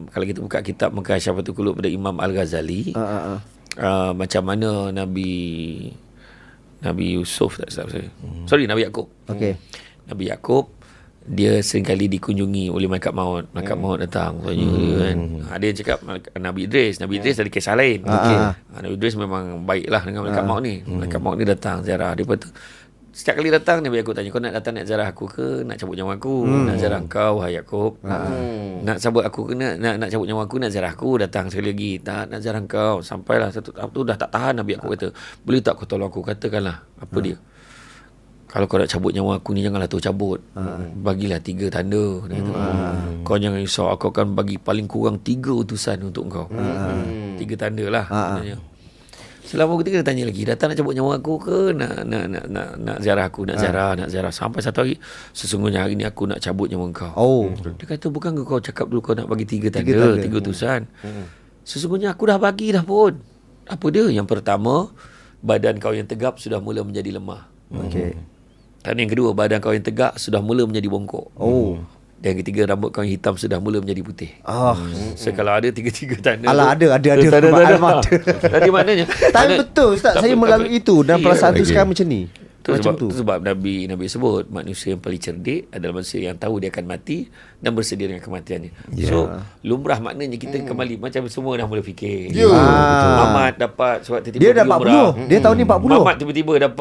Kalau kita buka kitab Mukasyafatul Qulub pada Imam Al-Ghazali, macam mana Nabi Yusuf, tak salah saya. Sorry, Nabi Yaqub. Okey. Nabi Yaqub, dia seringkali dikunjungi oleh malaikat maut. Malaikat maut datang tanya dia kan. Ada yang cakap Nabi Idris dari kisah lain. Nabi Idris memang baiklah dengan malaikat maut ni. Malaikat maut ni datang ziarah dia. Lepas tu setiap kali datang Nabi Yaqub tanya, kau nak datang nak ziarah aku ke nak cabut nyawa aku? Nak ziarah kau wahai Yaqub? Nak cabut aku ke nak cabut nyawa aku, nak ziarah aku? Datang sekali lagi. Tak, nak ziarah kau. Sampailah satu tahap tu dah tak tahan. Nabi Yaqub kata, boleh tak kau tolong aku? Katakanlah apa dia. Kalau kau nak cabut nyawa aku ni, janganlah tu cabut. Bagilah 3 tanda. Kau jangan risau, aku akan bagi paling kurang 3 utusan untuk kau. 3 tanda lah. Selama ketika dia tanya lagi, datang nak cabut nyawa aku ke nak ziarah aku, nak ziarah. Sampai satu hari, sesungguhnya hari ni aku nak cabut nyawa kau. Dia kata, bukan kau cakap dulu kau nak bagi 3 tanda, 3 utusan. Sesungguhnya aku dah bagi dah pun. Apa dia? Yang pertama, badan kau yang tegap sudah mula menjadi lemah. Dan yang kedua, badan kau yang tegak sudah mula menjadi bongkok. Dan yang ketiga, rambut kau yang hitam sudah mula menjadi putih. So kalau ada 3 tanda. Alah, ada tanda. Tadi maknanya. Tapi betul Ustaz, saya melalui itu dan perasaan tu sekarang macam ni. Sebab Nabi sebut manusia yang paling cerdik adalah manusia yang tahu dia akan mati dan bersedia dengan kematiannya. So lumrah maknanya kita kembali macam semua dah mula fikir. Mamat dapat sebab tiba-tiba dia dah 40. Dia tahun ni 40. Mamat tiba-tiba dapat